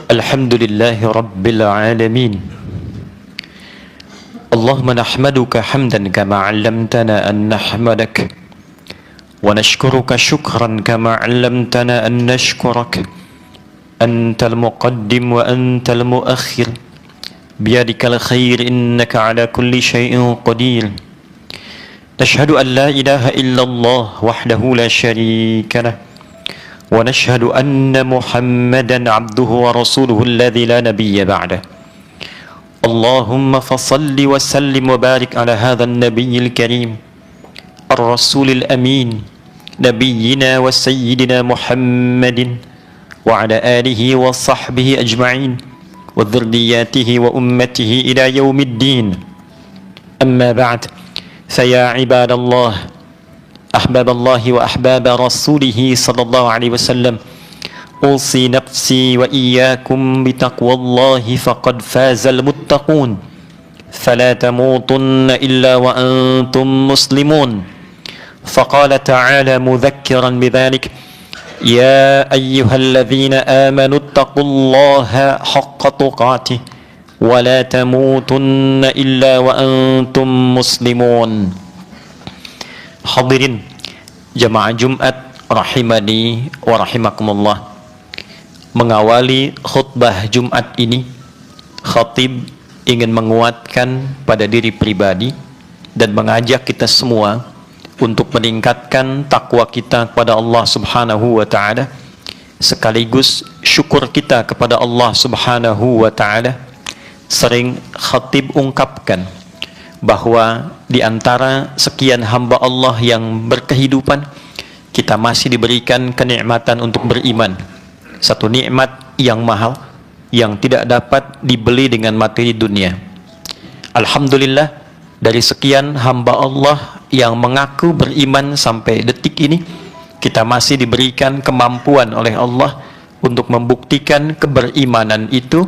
Alhamdulillahi Rabbil Alamin. Allahumma nahmaduka hamdan kama 'allamtana an nahmadak wa nashkuruka shukran kama 'allamtana an nashkurak. Antal muqaddim wa antal muakhir biyadikal khair innaka 'ala kulli shay'in qadir. Nashhadu an la ilaha illallah wahdahu la sharika lah wa nashhadu anna Muhammadan 'abduhu wa rasuluhu alladhi la nabiyya ba'dah. Allahumma fasalli wa sallim wa barik ala hadha an-nabiyyil karim ar-rasulil amin nabiyyina wa sayyidina Muhammadin wa ala alihi wa sahbihi ajma'in wa dhurriyyatihi wa ummatihi ila yaumiddin. Amma ba'd, faya ibadallah, ahbaballahi wa ahbaba rasulihi sallallahu alaihi wasallam, أوصي نفسي وإياكم بتقوى الله فقد فاز المتقون فلا تموتن إلا وأنتم مسلمون. فقال تعالى مذكرا بذلك يا أيها الذين آمنوا اتقوا الله حق تقاته ولا تموتن إلا وأنتم مسلمون. Hadirin jamaah Jumat rahimani wa rahimakumullah. Mengawali khutbah Jumat ini, khatib ingin menguatkan pada diri pribadi dan mengajak kita semua untuk meningkatkan takwa kita kepada Allah Subhanahu wa taala, sekaligus syukur kita kepada Allah Subhanahu wa taala. Sering khatib ungkapkan bahwa di antara sekian hamba Allah yang berkehidupan, kita masih diberikan kenikmatan untuk beriman. Satu nikmat yang mahal yang tidak dapat dibeli dengan materi dunia. Alhamdulillah, dari sekian hamba Allah yang mengaku beriman sampai detik ini, kita masih diberikan kemampuan oleh Allah untuk membuktikan keberimanan itu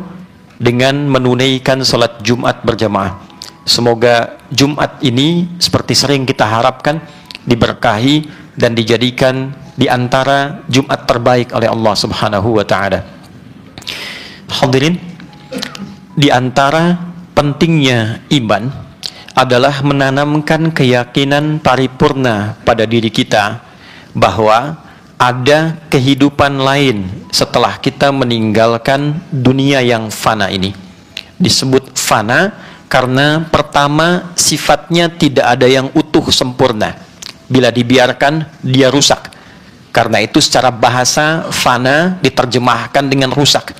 dengan menunaikan salat Jumat berjamaah. Semoga Jumat ini seperti sering kita harapkan diberkahi dan dijadikan di antara Jumat terbaik oleh Allah Subhanahu wa taala. Hadirin, di antara pentingnya iman adalah menanamkan keyakinan paripurna pada diri kita bahwa ada kehidupan lain setelah kita meninggalkan dunia yang fana ini. Disebut fana karena pertama, sifatnya tidak ada yang utuh sempurna. Bila dibiarkan, dia rusak. Karena itu secara bahasa fana diterjemahkan dengan rusak.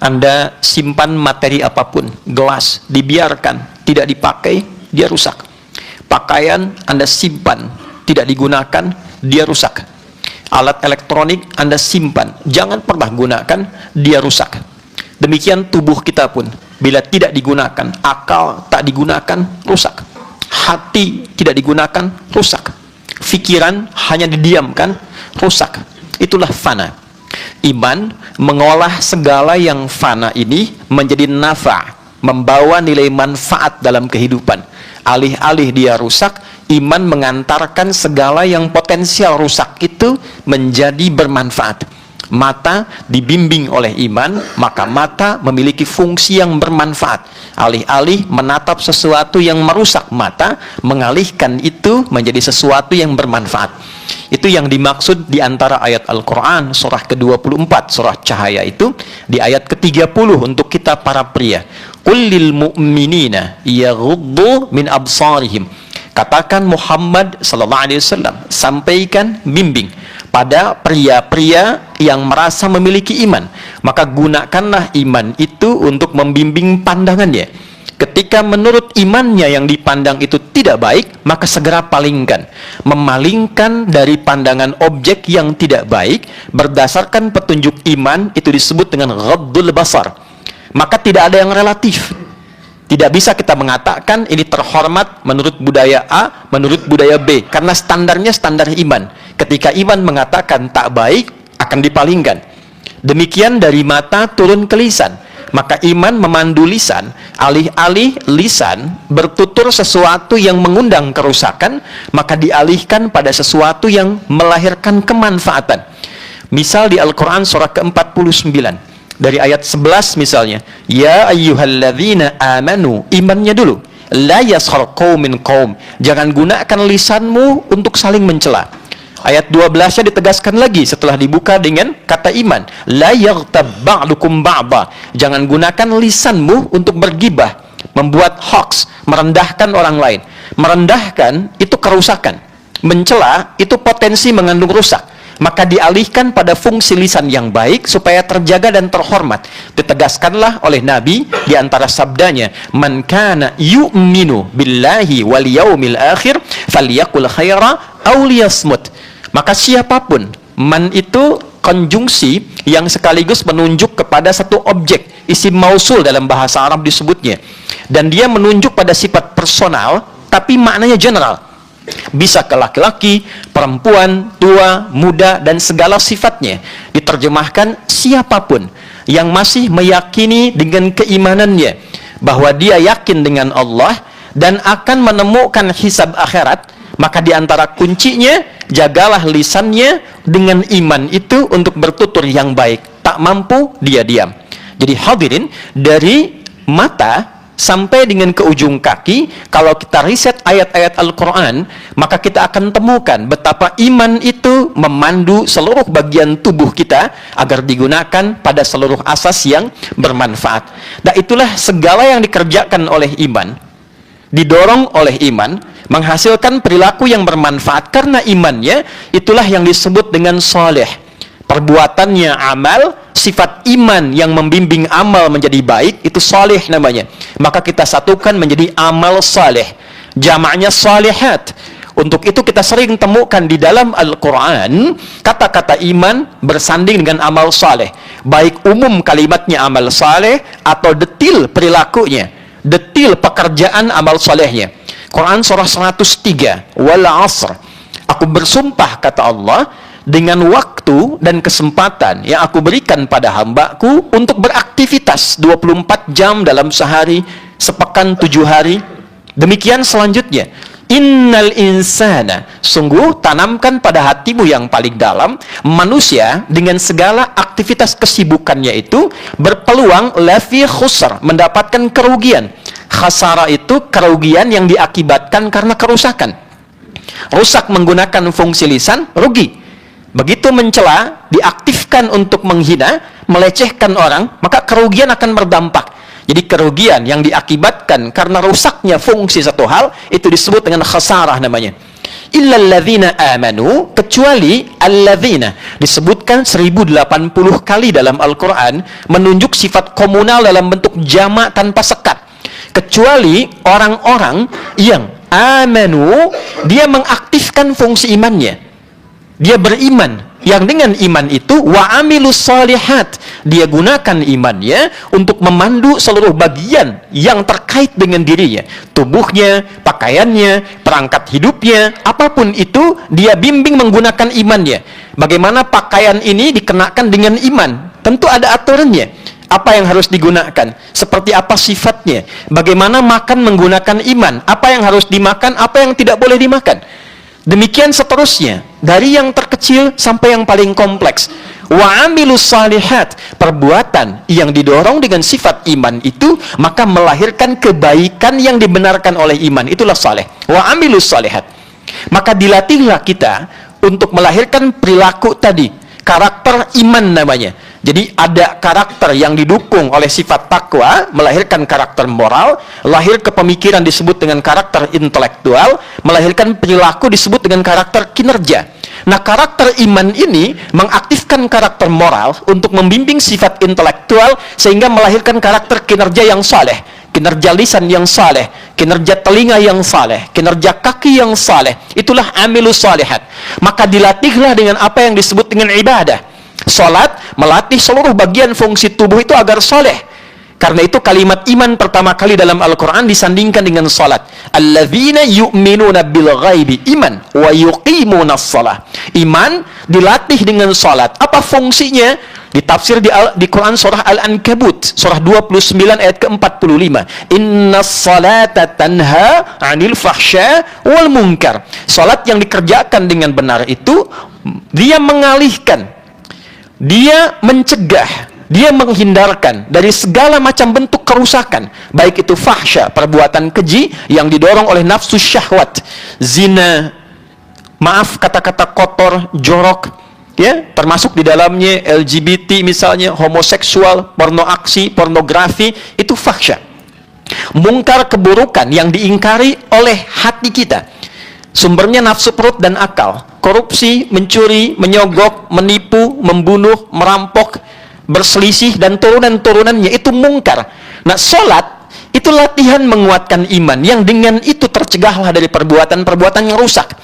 Anda simpan materi apapun, gelas, dibiarkan, tidak dipakai, dia rusak. Pakaian Anda simpan, tidak digunakan, dia rusak. Alat elektronik Anda simpan, jangan pernah gunakan, dia rusak. Demikian tubuh kita pun, bila tidak digunakan, akal tak digunakan, rusak. Hati tidak digunakan, rusak. Pikiran hanya didiamkan, rusak. Itulah fana. Iman mengolah segala yang fana ini menjadi nafa', membawa nilai manfaat dalam kehidupan. Alih-alih dia rusak, iman mengantarkan segala yang potensial rusak itu menjadi bermanfaat. Mata dibimbing oleh iman, maka mata memiliki fungsi yang bermanfaat. Alih-alih menatap sesuatu yang merusak mata, mengalihkan itu menjadi sesuatu yang bermanfaat. Itu yang dimaksud di antara ayat Al-Quran surah ke-24, surah Cahaya itu, di ayat ke-30 untuk kita para pria. Qul lil mu'minina yaghuddu min absarihim. Katakan Muhammad sallallahu alaihi wasallam, sampaikan, bimbing pada pria-pria yang merasa memiliki iman, maka gunakanlah iman itu untuk membimbing pandangannya. Ketika menurut imannya yang dipandang itu tidak baik, maka segera palingkan. Memalingkan dari pandangan objek yang tidak baik berdasarkan petunjuk iman itu disebut dengan ghaddul basar. Maka tidak ada yang relatif. Tidak bisa kita mengatakan ini terhormat menurut budaya A, menurut budaya B, karena standarnya standar iman. Ketika iman mengatakan tak baik, akan dipalingkan. Demikian dari mata turun ke lisan. Maka iman memandu lisan, alih-alih lisan bertutur sesuatu yang mengundang kerusakan, maka dialihkan pada sesuatu yang melahirkan kemanfaatan. Misal di Al-Quran surah ke-49, Dari ayat 11 misalnya, ya ayyuhalladzina amanu, imannya dulu. La yaskhar qaumin qaum, jangan gunakan lisanmu untuk saling mencela. Ayat 12-nya ditegaskan lagi setelah dibuka dengan kata iman. La yaghtab ba'dukum ba'da, jangan gunakan lisanmu untuk bergibah, membuat hoax, merendahkan orang lain. Merendahkan itu kerusakan, mencela itu potensi mengandung rusak. Maka dialihkan pada fungsi lisan yang baik supaya terjaga dan terhormat. Ditegaskanlah oleh Nabi di antara sabdanya, man kana yu'minu billahi wal yaumil akhir falyaqul khaira aw liyasmut. Maka siapapun, man itu konjungsi yang sekaligus menunjuk kepada satu objek, isim mausul dalam bahasa Arab disebutnya, dan dia menunjuk pada sifat personal tapi maknanya general. Bisa ke laki-laki, perempuan, tua, muda, dan segala sifatnya. Diterjemahkan siapapun yang masih meyakini dengan keimanannya bahwa dia yakin dengan Allah dan akan menemukan hisab akhirat, maka diantara kuncinya, jagalah lisannya dengan iman itu untuk bertutur yang baik. Tak mampu, dia diam. Jadi hadirin, dari mata sampai dengan ke ujung kaki, kalau kita riset ayat-ayat Al-Quran, maka kita akan temukan betapa iman itu memandu seluruh bagian tubuh kita agar digunakan pada seluruh asas yang bermanfaat. Dan itulah segala yang dikerjakan oleh iman, didorong oleh iman, menghasilkan perilaku yang bermanfaat karena imannya. Itulah yang disebut dengan saleh. Perbuatannya amal, sifat iman yang membimbing amal menjadi baik, itu saleh namanya. Maka kita satukan menjadi amal saleh, jamaknya salihat. Untuk itu kita sering temukan di dalam Al-Quran kata-kata iman bersanding dengan amal saleh, baik umum kalimatnya amal saleh atau detil perilakunya, detil pekerjaan amal salehnya. Quran surah 103, wal asr, aku bersumpah kata Allah dengan waktu dan kesempatan yang aku berikan pada hambaku untuk beraktivitas 24 jam dalam sehari, sepekan 7 hari. Demikian selanjutnya, innal insana, sungguh tanamkan pada hatimu yang paling dalam, manusia dengan segala aktivitas kesibukannya itu berpeluang lafi khusr, mendapatkan kerugian. Khasara itu kerugian yang diakibatkan karena kerusakan. Rusak menggunakan fungsi lisan, rugi. Begitu mencela, diaktifkan untuk menghina, melecehkan orang, maka kerugian akan berdampak. Jadi kerugian yang diakibatkan karena rusaknya fungsi satu hal, itu disebut dengan khasarah namanya. Illal ladzina amanu, kecuali alladzina, disebutkan 1080 kali dalam Al-Quran, menunjuk sifat komunal dalam bentuk jamak tanpa sekat. Kecuali orang-orang yang amanu, dia mengaktifkan fungsi imannya. Dia beriman, yang dengan iman itu wa amilus shalihat, dia gunakan imannya untuk memandu seluruh bagian yang terkait dengan dirinya, tubuhnya, pakaiannya, perangkat hidupnya, apapun itu dia bimbing menggunakan imannya. Bagaimana pakaian ini dikenakan dengan iman? Tentu ada aturannya. Apa yang harus digunakan? Seperti apa sifatnya? Bagaimana makan menggunakan iman? Apa yang harus dimakan? Apa yang tidak boleh dimakan? Demikian seterusnya, dari yang terkecil sampai yang paling kompleks. Wa amilus salihat, perbuatan yang didorong dengan sifat iman itu maka melahirkan kebaikan yang dibenarkan oleh iman, itulah saleh. Wa amilus salihat. Maka dilatihlah kita untuk melahirkan perilaku tadi, karakter iman namanya. Jadi ada karakter yang didukung oleh sifat takwa, melahirkan karakter moral, lahir kepemikiran disebut dengan karakter intelektual, melahirkan perilaku disebut dengan karakter kinerja. Nah, karakter iman ini mengaktifkan karakter moral untuk membimbing sifat intelektual sehingga melahirkan karakter kinerja yang saleh, kinerja lisan yang saleh, kinerja telinga yang saleh, kinerja kaki yang saleh. Itulah amilus salihat. Maka dilatihlah dengan apa yang disebut dengan ibadah. Salat melatih seluruh bagian fungsi tubuh itu agar soleh. Karena itu kalimat iman pertama kali dalam Al-Quran disandingkan dengan salat. Alladzina yu'minuna bil ghaibi, iman wa yuqimuna shalah. Iman dilatih dengan salat. Apa fungsinya? Ditafsir di Quran surah Al-Ankabut, surah 29 ayat ke-45. Innas salata tanha 'anil fahsya wal munkar. Salat yang dikerjakan dengan benar itu dia mengalihkan, dia mencegah Dia menghindarkan dari segala macam bentuk kerusakan, baik itu fahsya, perbuatan keji yang didorong oleh nafsu syahwat, zina, maaf kata-kata kotor, jorok, ya, termasuk di dalamnya LGBT misalnya, homoseksual, porno aksi, pornografi, itu fahsya. Mungkar, keburukan yang diingkari oleh hati kita. Sumbernya nafsu perut dan akal. Korupsi, mencuri, menyogok, menipu, membunuh, merampok, berselisih, dan turunan-turunannya, itu mungkar. Nah, sholat itu latihan menguatkan iman, yang dengan itu tercegahlah dari perbuatan-perbuatan yang rusak.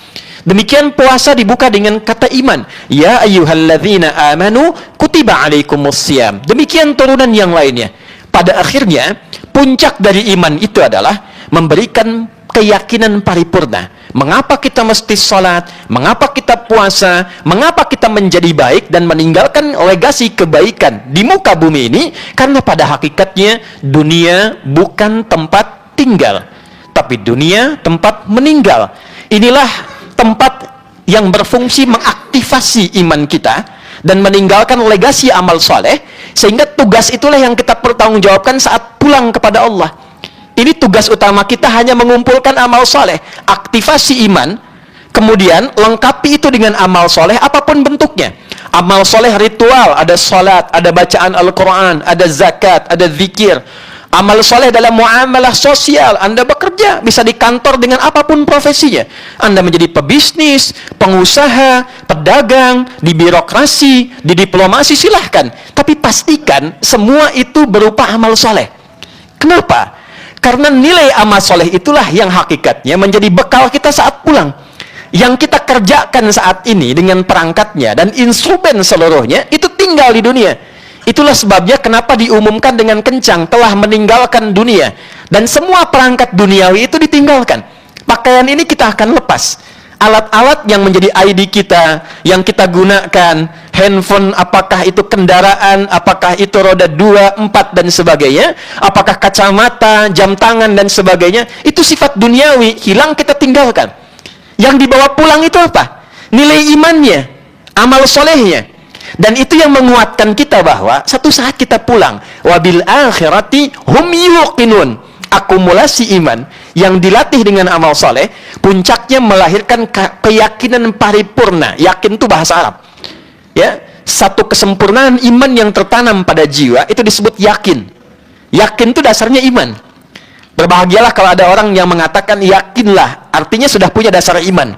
Demikian puasa dibuka dengan kata iman. Ya ayyuhalladzina amanu kutiba alaikumussyam. Demikian turunan yang lainnya. Pada akhirnya, puncak dari iman itu adalah memberikan keyakinan paripurna. Mengapa kita mesti sholat? Mengapa kita puasa? Mengapa kita menjadi baik dan meninggalkan legasi kebaikan di muka bumi ini? Karena pada hakikatnya dunia bukan tempat tinggal, tapi dunia tempat meninggal. Inilah tempat yang berfungsi mengaktifasi iman kita dan meninggalkan legasi amal soleh, sehingga tugas itulah yang kita pertanggungjawabkan saat pulang kepada Allah. Ini tugas utama kita, hanya mengumpulkan amal soleh, aktivasi iman, kemudian lengkapi itu dengan amal soleh apapun bentuknya. Amal soleh ritual, ada sholat, ada bacaan Al-Quran, ada zakat, ada zikir. Amal soleh dalam muamalah sosial, Anda bekerja, bisa di kantor dengan apapun profesinya. Anda menjadi pebisnis, pengusaha, pedagang, di birokrasi, di diplomasi, silahkan. Tapi pastikan semua itu berupa amal soleh. Kenapa? Karena nilai amal soleh itulah yang hakikatnya menjadi bekal kita saat pulang. Yang kita kerjakan saat ini dengan perangkatnya dan instrumen seluruhnya, itu tinggal di dunia. Itulah sebabnya kenapa diumumkan dengan kencang, telah meninggalkan dunia. Dan semua perangkat duniawi itu ditinggalkan. Pakaian ini kita akan lepas. Alat-alat yang menjadi ID kita, yang kita gunakan, handphone, apakah itu kendaraan, apakah itu roda 2, 4, dan sebagainya, apakah kacamata, jam tangan, dan sebagainya, itu sifat duniawi, hilang, kita tinggalkan. Yang dibawa pulang itu apa? Nilai imannya, amal solehnya. Dan itu yang menguatkan kita bahwa satu saat kita pulang, wabil akhirati hum yuqinun. Akumulasi iman yang dilatih dengan amal soleh, puncaknya melahirkan keyakinan paripurna. Yakin itu bahasa Arab, ya, satu kesempurnaan iman yang tertanam pada jiwa, itu disebut yakin. Yakin itu dasarnya iman. Berbahagialah kalau ada orang yang mengatakan yakinlah, artinya sudah punya dasar iman.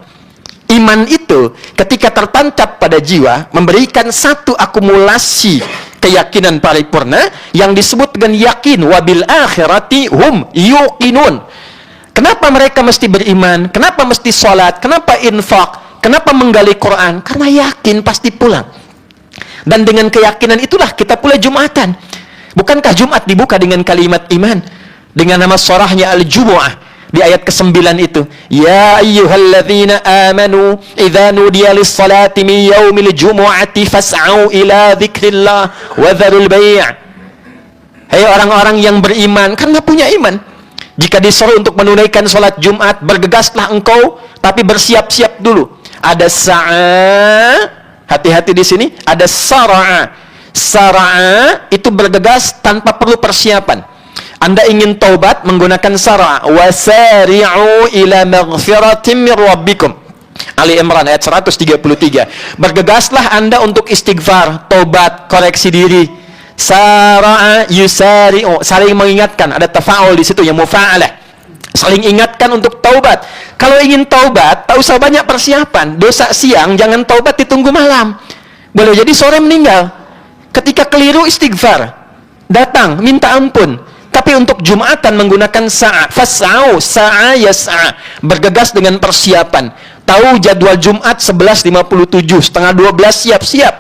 Iman itu ketika tertancap pada jiwa, memberikan satu akumulasi keyakinan paripurna yang disebut dengan yakin. Wabil akhirati hum yuqinun. Kenapa mereka mesti beriman? Kenapa mesti sholat? Kenapa infak? Kenapa menggali Quran? Karena yakin pasti pulang. Dan dengan keyakinan itulah kita pula Jumatan. Bukankah Jumat dibuka dengan kalimat iman? Dengan nama surahnya Al-Jumu'ah. Di ayat ke-9 itu, ya ayyuhalladzina amanu idza nudiya lis-salati min yaumil jumu'ati fas'au ila dzikrillah wa dzarul bai'. Hai orang-orang yang beriman, karena punya iman, jika disuruh untuk menunaikan salat Jumat, bergegaslah engkau, tapi bersiap-siap dulu. Ada sa'a, hati-hati di sini, ada sara'a. Sara'a itu bergegas tanpa perlu persiapan. Anda ingin taubat menggunakan sara', wasari'u ila maghfiratin min rabbikum. Ali Imran ayat 133. Bergegaslah Anda untuk istighfar, taubat, koreksi diri. Sara'a yusari'u, saling mengingatkan, ada tafa'ul di situ yang mufa'alah. Saling ingatkan untuk taubat. Kalau ingin taubat, tak usah banyak persiapan. Dosa siang jangan taubat, ditunggu malam. Boleh jadi sore meninggal. Ketika keliru istighfar, datang minta ampun. Tapi untuk Jumatan menggunakan sa'a, fas'au, sa'a yas'a, bergegas dengan persiapan. Tahu jadwal Jumat 11.57, setengah 12 siap-siap.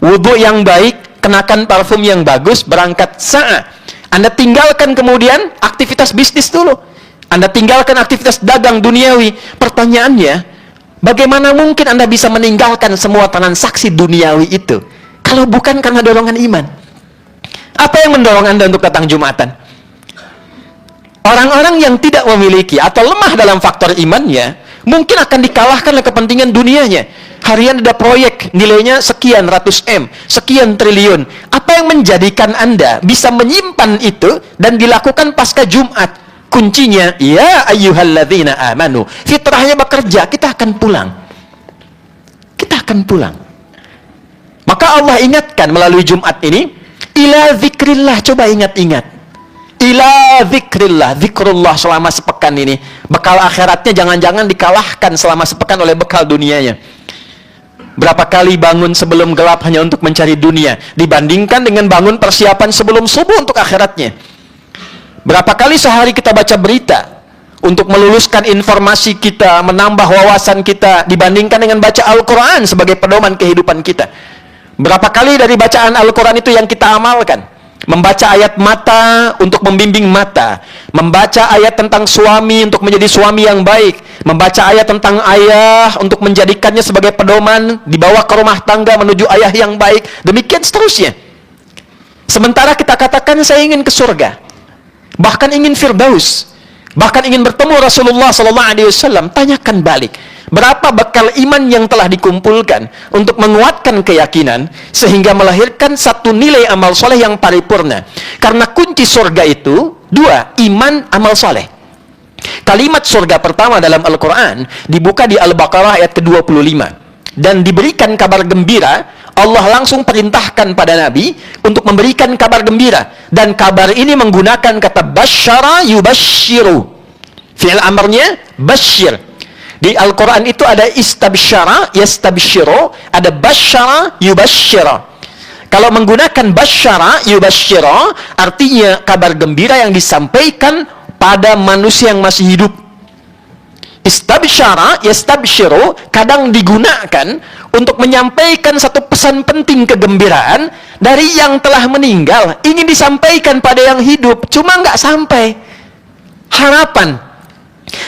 Wudhu yang baik, kenakan parfum yang bagus, berangkat sa'a. Anda tinggalkan kemudian aktivitas bisnis dulu. Anda tinggalkan aktivitas dagang duniawi. Pertanyaannya, bagaimana mungkin Anda bisa meninggalkan semua transaksi duniawi itu kalau bukan karena dorongan iman? Apa yang mendorong Anda untuk datang Jumatan? Orang-orang yang tidak memiliki atau lemah dalam faktor imannya, mungkin akan dikalahkan oleh kepentingan dunianya. Harian ada proyek, nilainya sekian ratus M, sekian triliun. Apa yang menjadikan Anda bisa menyimpan itu dan dilakukan pasca Jumat? Kuncinya, ya ayyuhalladzina amanu. Fitrahnya bekerja, kita akan pulang. Kita akan pulang. Maka Allah ingatkan melalui Jumat ini, ila zikrillah, coba ingat-ingat. Ila zikrillah, zikrullah selama sepekan ini. Bekal akhiratnya jangan-jangan dikalahkan selama sepekan oleh bekal dunianya. Berapa kali bangun sebelum gelap hanya untuk mencari dunia, dibandingkan dengan bangun persiapan sebelum subuh untuk akhiratnya. Berapa kali sehari kita baca berita untuk meluluskan informasi kita, menambah wawasan kita, dibandingkan dengan baca Al-Quran sebagai pedoman kehidupan kita. Berapa kali dari bacaan Al-Quran itu yang kita amalkan? Membaca ayat mata untuk membimbing mata, membaca ayat tentang suami untuk menjadi suami yang baik, membaca ayat tentang ayah untuk menjadikannya sebagai pedoman dibawa ke rumah tangga menuju ayah yang baik, demikian seterusnya. Sementara kita katakan saya ingin ke surga, bahkan ingin firdaus, bahkan ingin bertemu Rasulullah SAW. Tanyakan balik, berapa bekal iman yang telah dikumpulkan untuk menguatkan keyakinan sehingga melahirkan satu nilai amal soleh yang paripurna. Karena kunci surga itu dua, iman, amal soleh. Kalimat surga pertama dalam Al-Quran dibuka di Al-Baqarah ayat ke-25 dan diberikan kabar gembira. Allah langsung perintahkan pada Nabi untuk memberikan kabar gembira, dan kabar ini menggunakan kata basyara yubasyiru. Fi'il amarnya basyir. Di Al-Quran itu ada istabsyara, yastabsyiru, ada basyara, yubasyira. Kalau menggunakan basyara, yubasyira, artinya kabar gembira yang disampaikan pada manusia yang masih hidup. Istabsyara, yastabsyiru, kadang digunakan untuk menyampaikan satu pesan penting kegembiraan dari yang telah meninggal, ingin disampaikan pada yang hidup, cuma nggak sampai. Harapan.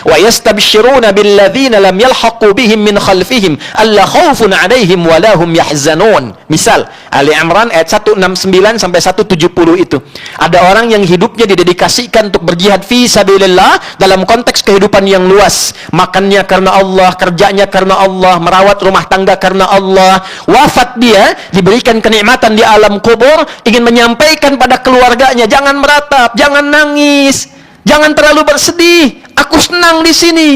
Wa yastabshiruna billadzina lam yalhaqu bihim min khalfihim alla khaufun 'alaihim wa la hum yahzanun. Misal Ali Imran ayat 169 sampai 170 itu. Ada orang yang hidupnya didedikasikan untuk berjihad fi sabilillah dalam konteks kehidupan yang luas. Makannya karena Allah, kerjanya karena Allah, merawat rumah tangga karena Allah. Wafat dia, diberikan kenikmatan di alam kubur, ingin menyampaikan pada keluarganya, jangan meratap, jangan nangis, jangan terlalu bersedih. Aku senang di sini.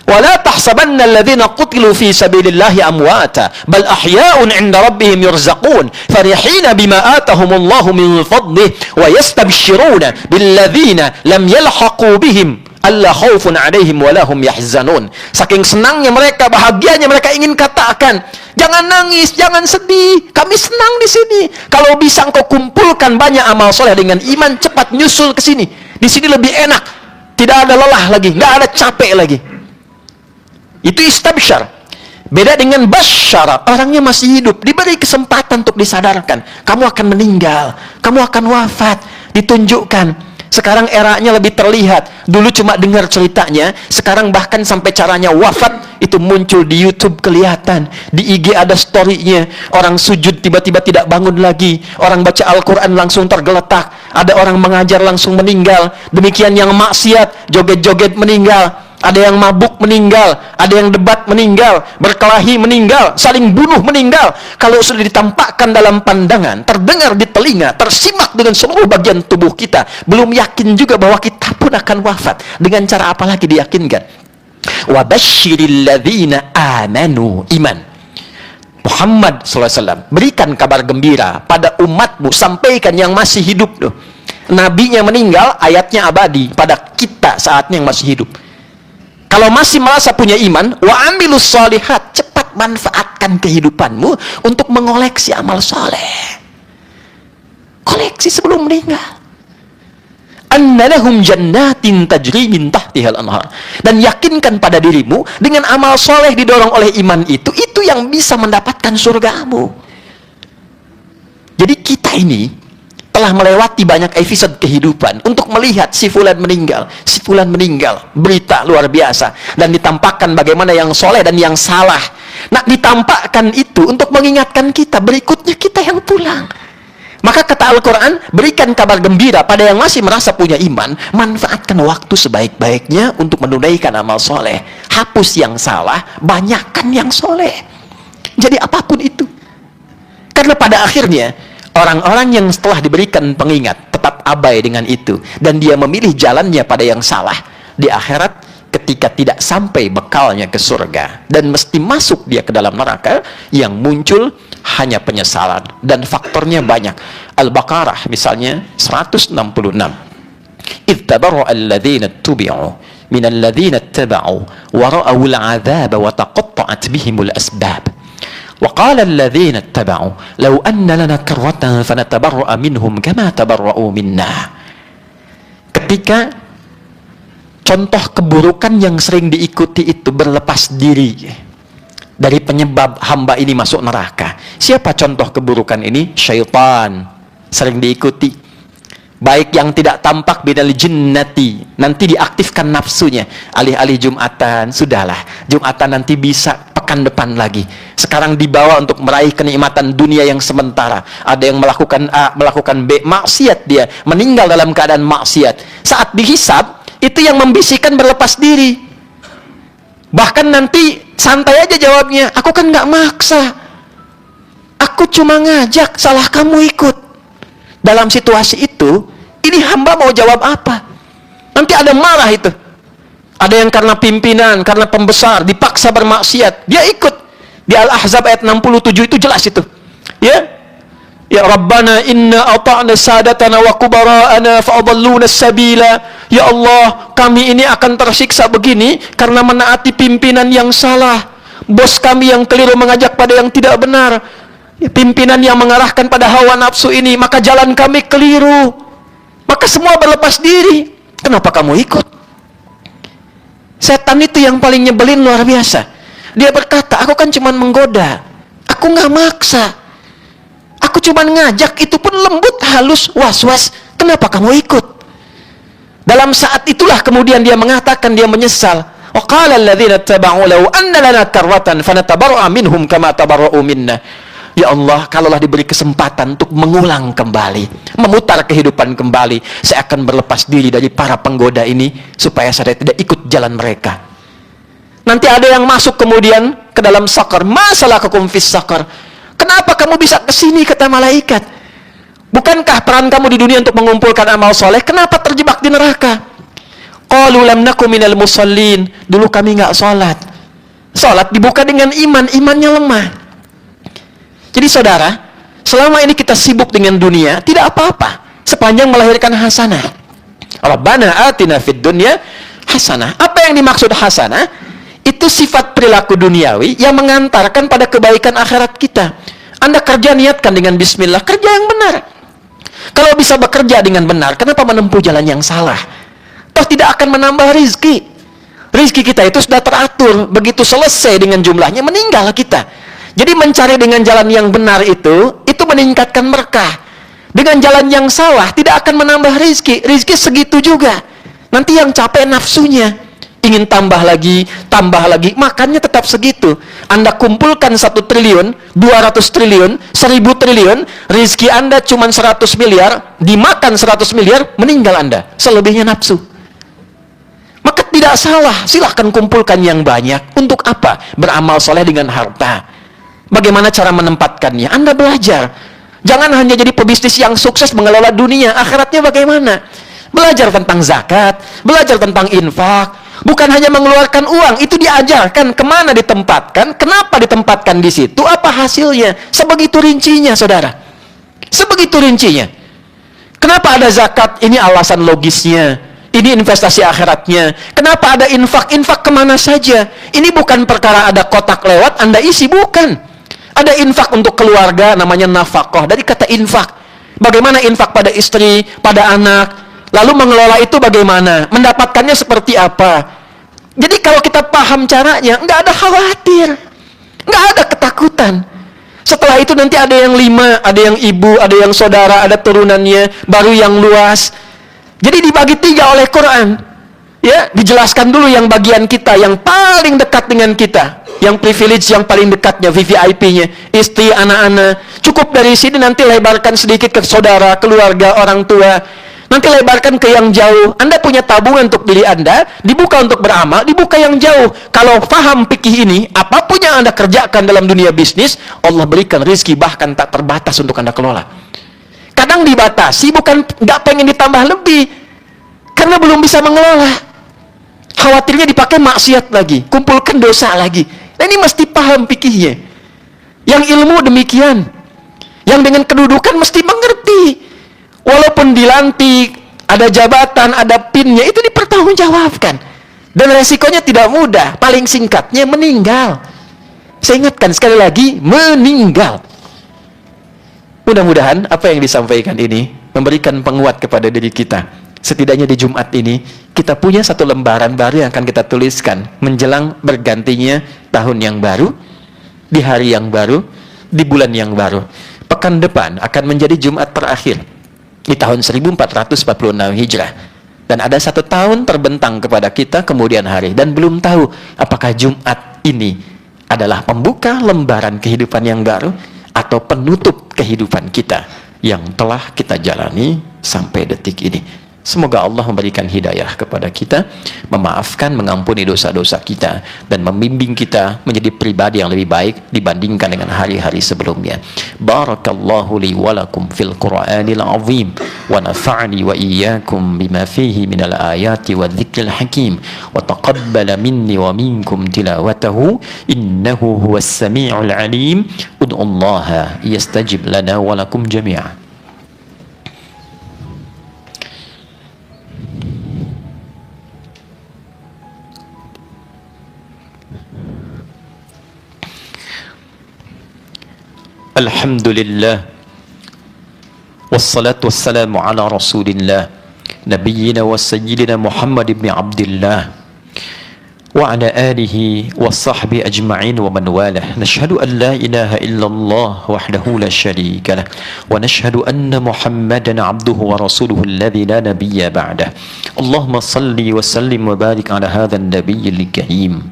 Wala tahsabanna alladhina qutilu fi sabilillahi amwata bal ahya'un 'inda rabbihim yurzaqun farihina bima atahumullahu min fadlihi wa yastabshiruna billadzina lam yalhaqu bihim alla khaufun 'alaihim wa la hum yahzanun. Saking senangnya mereka, bahagianya mereka, ingin katakan, jangan nangis, jangan sedih, kami senang di sini. Kalau bisa engkau kumpulkan banyak amal soleh dengan iman, cepat nyusul ke sini. Di sini lebih enak. Tidak ada lelah lagi, nggak ada capek lagi. Itu istabsyar. Beda dengan basyara, orangnya masih hidup, diberi kesempatan untuk disadarkan. Kamu akan meninggal, kamu akan wafat, ditunjukkan. Sekarang eranya lebih terlihat. Dulu cuma dengar ceritanya, sekarang bahkan sampai caranya wafat itu muncul di YouTube, kelihatan. Di IG ada story-nya. Orang sujud tiba-tiba tidak bangun lagi. Orang baca Al-Quran langsung tergeletak. Ada orang mengajar langsung meninggal. Demikian yang maksiat, joget-joget meninggal. Ada yang mabuk meninggal, ada yang debat meninggal, berkelahi meninggal, saling bunuh meninggal. Kalau sudah ditampakkan dalam pandangan, terdengar di telinga, tersimak dengan seluruh bagian tubuh kita, belum yakin juga bahwa kita pun akan wafat. Dengan cara apa lagi diyakinkan? Wa basyiril ladzina amanu, iman. Muhammad SAW, berikan kabar gembira pada umatmu, sampaikan yang masih hidup. Nabinya meninggal, ayatnya abadi pada kita saatnya yang masih hidup. Kalau masih merasa punya iman, wa amilus shalihat, cepat manfaatkan kehidupanmu untuk mengoleksi amal soleh. Koleksi sebelum meninggal. Annalahum jannatin tajri min tahtihal anhar. Dan yakinkan pada dirimu, dengan amal soleh didorong oleh iman itu yang bisa mendapatkan surgamu. Jadi kita ini telah melewati banyak episode kehidupan untuk melihat si fulan meninggal, berita luar biasa, dan ditampakkan bagaimana yang soleh dan yang salah. Nah, ditampakkan itu untuk mengingatkan kita, berikutnya kita yang pulang. Maka kata Al-Quran, berikan kabar gembira pada yang masih merasa punya iman, manfaatkan waktu sebaik-baiknya untuk menunaikan amal soleh. hapus yang salah, banyakkan yang soleh. Jadi apapun itu. Karena pada akhirnya, orang-orang yang setelah diberikan pengingat, tetap abai dengan itu, dan dia memilih jalannya pada yang salah, di akhirat, ketika tidak sampai bekalnya ke surga, dan mesti masuk dia ke dalam neraka, yang muncul hanya penyesalan, dan faktornya banyak. Al-Baqarah misalnya, 166. إذ تبرأ الذين اتبعوا من الذين اتبعوا ورأوا العذاب وتقطعت بهم الأسباب وقال الذين اتبعوا لو أن لنا كرة فنتبرأ منهم كما تبرأوا منا. Ketika contoh keburukan yang sering diikuti itu berlepas diri dari penyebab hamba ini masuk neraka. Siapa contoh keburukan ini? Syaitan. Sering diikuti. Baik yang tidak tampak binal jinnati, nanti diaktifkan nafsunya. Alih-alih Jumatan, sudahlah, Jumatan nanti bisa pekan depan lagi. Sekarang dibawa untuk meraih kenikmatan dunia yang sementara. Ada yang melakukan A, melakukan B, maksiat dia, meninggal dalam keadaan maksiat. Saat dihisab, itu yang membisikkan berlepas diri. Bahkan nanti santai aja jawabnya, aku kan nggak maksa, aku cuma ngajak, salah kamu ikut. Dalam situasi itu, ini hamba mau jawab apa? Nanti ada marah itu. Ada yang karena pimpinan, karena pembesar, dipaksa bermaksiat, dia ikut. Di Al-Ahzab ayat 67 itu jelas itu. Ya, ya Rabbana inna ata'na sadatana wa kubara'ana fa'adalluna sabila. Ya Allah, kami ini akan tersiksa begini karena menaati pimpinan yang salah. Bos kami yang keliru mengajak pada yang tidak benar. Pimpinan yang mengarahkan pada hawa nafsu ini, maka jalan kami keliru. Maka semua berlepas diri. Kenapa kamu ikut? Setan itu yang paling nyebelin luar biasa. Dia berkata, aku kan cuma menggoda, aku nggak maksa, aku cuma ngajak, itu pun lembut, halus, was-was. Kenapa kamu ikut? Dalam saat itulah kemudian dia mengatakan, dia menyesal. Waqala alladhina taba'u law anna lana karratan fanatabarra'a minhum kama tabarra'u minna. Ya Allah, kalaulah diberi kesempatan untuk mengulang kembali, memutar kehidupan kembali, saya akan berlepas diri dari para penggoda ini, supaya saya tidak ikut jalan mereka. Nanti ada yang masuk kemudian ke dalam sakar. Masalah kekum fis sakar. Kenapa kamu bisa kesini, kata malaikat? Bukankah peran kamu di dunia untuk mengumpulkan amal soleh? Kenapa terjebak di neraka? Qalu lam naku minal musallin. Dulu kami nggak sholat. Sholat dibuka dengan iman, imannya lemah. Jadi saudara, selama ini kita sibuk dengan dunia, tidak apa-apa, sepanjang melahirkan hasanah. Rabbana atina fid dunya hasanah. Apa yang dimaksud hasanah? Itu sifat perilaku duniawi yang mengantarkan pada kebaikan akhirat kita. Anda kerja, niatkan dengan bismillah, kerja yang benar. Kalau bisa bekerja dengan benar, kenapa menempuh jalan yang salah? Toh tidak akan menambah rizki. Rizki kita itu sudah teratur, begitu selesai dengan jumlahnya, meninggal kita. Jadi mencari dengan jalan yang benar itu meningkatkan berkah. Dengan jalan yang salah, tidak akan menambah rizki. Rizki segitu juga. Nanti yang capek nafsunya. Ingin tambah lagi, makannya tetap segitu. Anda kumpulkan 1 triliun, 200 triliun, 1000 triliun, rizki Anda cuma 100 miliar, dimakan 100 miliar, meninggal Anda. Selebihnya nafsu. Maka tidak salah, silahkan kumpulkan yang banyak. Untuk apa? Beramal soleh dengan harta. Bagaimana cara menempatkannya? Anda belajar. Jangan hanya jadi pebisnis yang sukses mengelola dunia. Akhiratnya bagaimana? Belajar tentang zakat, belajar tentang infak. Bukan hanya mengeluarkan uang, itu diajarkan kemana ditempatkan, kenapa ditempatkan di situ, apa hasilnya. Sebegitu rincinya, saudara. Sebegitu rincinya. Kenapa ada zakat? Ini alasan logisnya. Ini investasi akhiratnya. Kenapa ada infak? Infak kemana saja? Ini bukan perkara ada kotak lewat, Anda isi, bukan. Ada infak untuk keluarga, namanya nafkah. Dari kata infak. Bagaimana infak pada istri, pada anak. Lalu mengelola itu bagaimana? Mendapatkannya seperti apa? Jadi kalau kita paham caranya, nggak ada khawatir. Nggak ada ketakutan. Setelah itu nanti ada yang 5, ada yang ibu, ada yang saudara, ada turunannya, baru yang luas. Jadi dibagi 3 oleh Quran. Ya, dijelaskan dulu yang bagian kita, yang paling dekat dengan kita. Yang privilege yang paling dekatnya, VVIP-nya, istri, anak-anak. Cukup dari sini, nanti lebarkan sedikit ke saudara, keluarga, orang tua. Nanti lebarkan ke yang jauh. Anda punya tabungan untuk diri Anda, dibuka untuk beramal, dibuka yang jauh. Kalau paham fikih ini, apapun yang Anda kerjakan dalam dunia bisnis, Allah berikan rezeki bahkan tak terbatas untuk Anda kelola. Kadang dibatasi, bukan nggak pengen ditambah lebih, karena belum bisa mengelola. Khawatirnya dipakai maksiat lagi, kumpulkan dosa lagi. Nah, ini mesti paham fikihnya. Yang ilmu demikian, yang dengan kedudukan mesti mengerti. Walaupun dilantik, ada jabatan, ada pinnya, itu dipertanggungjawabkan. Dan resikonya tidak mudah. Paling singkatnya meninggal. Saya ingatkan sekali lagi, meninggal. Mudah-mudahan apa yang disampaikan ini memberikan penguat kepada diri kita. Setidaknya di Jumat ini, kita punya satu lembaran baru yang akan kita tuliskan menjelang bergantinya tahun yang baru, di hari yang baru, di bulan yang baru. Pekan depan akan menjadi Jumat terakhir di tahun 1446 Hijrah. Dan ada 1 tahun terbentang kepada kita kemudian hari. Dan belum tahu apakah Jumat ini adalah pembuka lembaran kehidupan yang baru atau penutup kehidupan kita yang telah kita jalani sampai detik ini. Semoga Allah memberikan hidayah kepada kita, memaafkan, mengampuni dosa-dosa kita, dan membimbing kita menjadi pribadi yang lebih baik dibandingkan dengan hari-hari sebelumnya. Barakallahu li walakum fil Qur'anil azim, wa nafa'ni wa iyyakum bima fihi minal ayati wa dzikril hakim, wa taqabbala minni wa minkum tilawatahu, innahu huwas sami'ul alim. Ud'ullaha yastajib lana wa lakum jami'an. Alhamdulillah, wassalatu wassalamu ala rasulillah, nabiyyina wa sayyidina Muhammad ibn Abdillah, wa ala alihi wa sahbihi ajma'in wa man walah. Nashhadu an la ilaha illallah wahdahu la sharika lah, wa nashhadu anna Muhammadan abduhu wa rasuluhu alladhi la nabiyya ba'dah. Allahumma salli wa sallim wa barik ala hadha an-nabiyyil karim,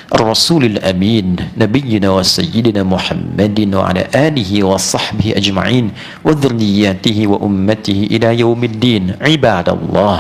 الرسول الأمين, نبينا وسيدنا محمد وعلى آله وصحبه أجمعين وذرياته وأمته إلى يوم الدين. عباد الله،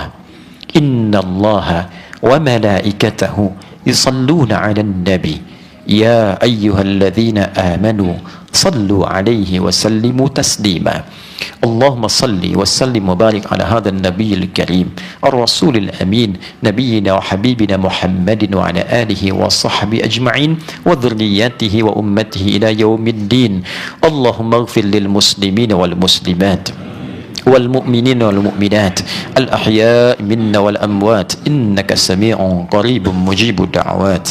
إن الله وملائكته يصلون على النبي، يا أيها الذين آمنوا صلوا عليه وسلموا تسليما. اللهم صل وسلم وبارك على هذا النبي الكريم الرسول الأمين، نبينا وحبيبنا محمد وعلى آله وصحبه أجمعين وذرياته وأمته إلى يوم الدين. اللهم اغفر للمسلمين والمسلمات والمؤمنين والمؤمنات الأحياء منا والأموات، إنك سميع قريب مجيب الدعوات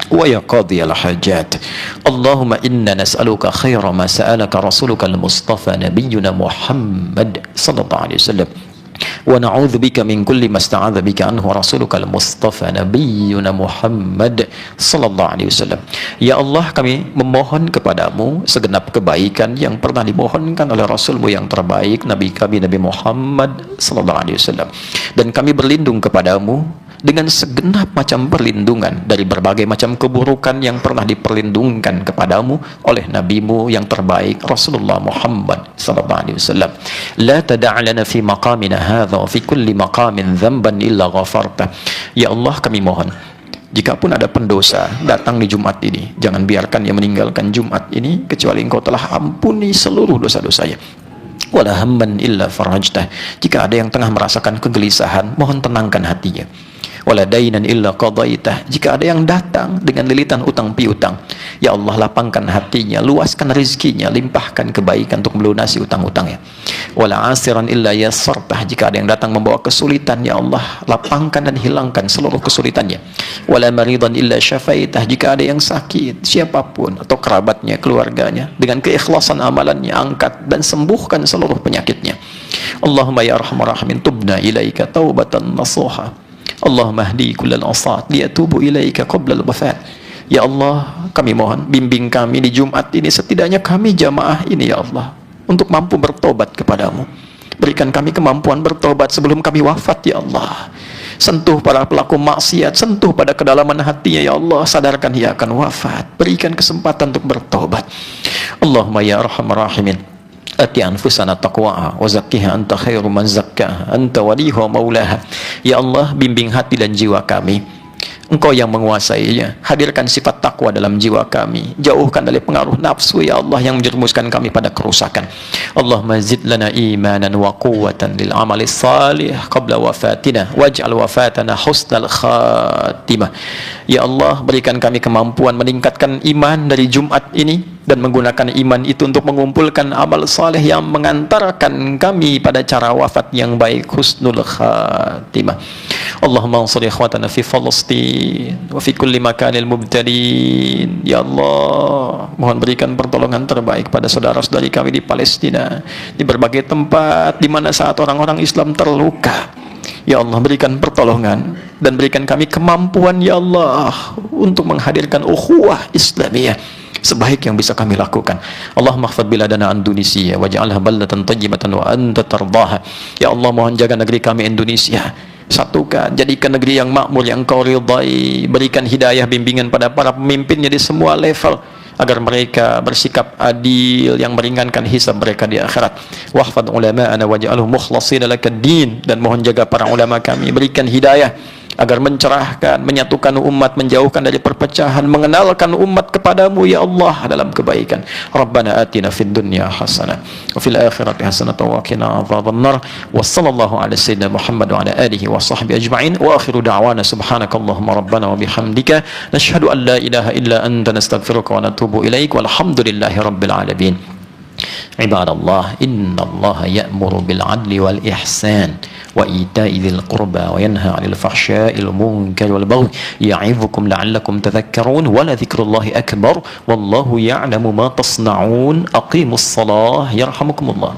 ويا قاضي الحاجات. اللهم إنا نسألك خير ما سألك رسولك المصطفى نبينا محمد صلى الله عليه وسلم، ونعوذ بك من كل ما استعاذ بك عنه رسولك المصطفى نبينا محمد صلى الله عليه وسلم. Ya Allah, kami memohon kepadamu segenap kebaikan yang pernah dimohonkan oleh Rasulmu yang terbaik, Nabi kami Nabi Muhammad sallallahu alaihi wasallam, dan kami berlindung kepadamu dengan segenap macam perlindungan dari berbagai macam keburukan yang pernah diperlindungkan kepadamu oleh nabimu yang terbaik Rasulullah Muhammad sallallahu alaihi wasallam. La tada' lana fi maqamina hadha wa fi kulli maqamin dhanban illa ghafarta. Ya Allah, kami mohon, jikapun ada pendosa datang di Jumat ini, jangan biarkan ia meninggalkan Jumat ini kecuali Engkau telah ampuni seluruh dosa-dosanya. Wala hamman illa farajtah. Jika ada yang tengah merasakan kegelisahan, mohon tenangkan hatinya. Wala dainan illa qadaitah. Jika ada yang datang dengan lilitan utang piutang, ya Allah, lapangkan hatinya, luaskan rezekinya, limpahkan kebaikan untuk melunasi utang-utangnya. Wala asiran illa yassartah. Jika ada yang datang membawa kesulitan, ya Allah, lapangkan dan hilangkan seluruh kesulitannya. Wala maridan illa syafaitah. Jika ada yang sakit, siapapun atau kerabatnya, keluarganya, dengan keikhlasan amalannya, angkat dan sembuhkan seluruh penyakitnya. Allahumma ya arhamar rahimin, tubna ilaika taubatan nasuha. Allahumma hdi kullal asat liyatubu ilaika qabla al-wafat. Ya Allah, kami mohon bimbing kami di Jumat ini, setidaknya kami jamaah ini ya Allah, untuk mampu bertobat kepadamu. Berikan kami kemampuan bertobat sebelum kami wafat ya Allah. Sentuh para pelaku maksiat, sentuh pada kedalaman hatinya ya Allah, sadarkan ia akan wafat. Berikan kesempatan untuk bertobat. Allahumma ya arhamar rahimin, Ati anfusana taqwaha wa zakkiha anta khairu man zakkaha anta waliyuha wa maulaha. Ya Allah, bimbing hati dan jiwa kami, Engkau yang menguasainya. Hadirkan sifat takwa dalam jiwa kami, jauhkan dari pengaruh nafsu ya Allah yang menjerumuskan kami pada kerusakan. Allahumma zid lana imanan wa quwwatan lil amali salih qabla wafatina waj'al wafatana husnal khatimah. Ya Allah, berikan kami kemampuan meningkatkan iman dari Jumat ini dan menggunakan iman itu untuk mengumpulkan amal saleh yang mengantarkan kami pada cara wafat yang baik, husnul khatimah. Allahumma ansur ikhwatana fi Palestin wa fi kulli makanil mubtalin. Ya Allah, mohon berikan pertolongan terbaik pada saudara-saudari kami di Palestina, di berbagai tempat di mana saat orang-orang Islam terluka. Ya Allah, berikan pertolongan dan berikan kami kemampuan ya Allah untuk menghadirkan ukhuwah Islamiyah sebaik yang bisa kami lakukan. Allahumma khfad biladana Indonesia waj'alha baldatan thayyibatan wa anta tardaha. Ya Allah, mohon jaga negeri kami Indonesia, satukan, jadikan negeri yang makmur yang Engkau ridai. Berikan hidayah bimbingan pada para pemimpinnya di semua level agar mereka bersikap adil yang meringankan hisab mereka di akhirat. Wahfad ulama'ana waj'alhum mukhlashina lakad-din. Dan mohon jaga para ulama kami, berikan hidayah agar mencerahkan, menyatukan umat, menjauhkan dari perpecahan, mengenalkan umat kepadamu ya Allah dalam kebaikan. Rabbana atina fid dunya hasanah wa fil akhirati hasanah wa qina adzabannar. Wa sallallahu ala sayyidina Muhammad wa ala alihi wa sahbihi ajma'in. Wa akhiru da'wana subhanakallahumma rabbana wa bihamdika nashhadu an la ilaha illa anta nastaghfiruka wa natubu ilaik. Walhamdulillahi rabbil alamin. Ibadallah, innallaha ya'muru bil 'adli wal ihsan wa ita'i dzil qurba wa yanha 'anil fahsya'i wal munkari wal baghi ya'idzukum la'allakum tadhakkarun. Wa la dzikrullahi akbar wallahu ya'lamu ma tasna'un. Aqimus shalah yarhamukumullah.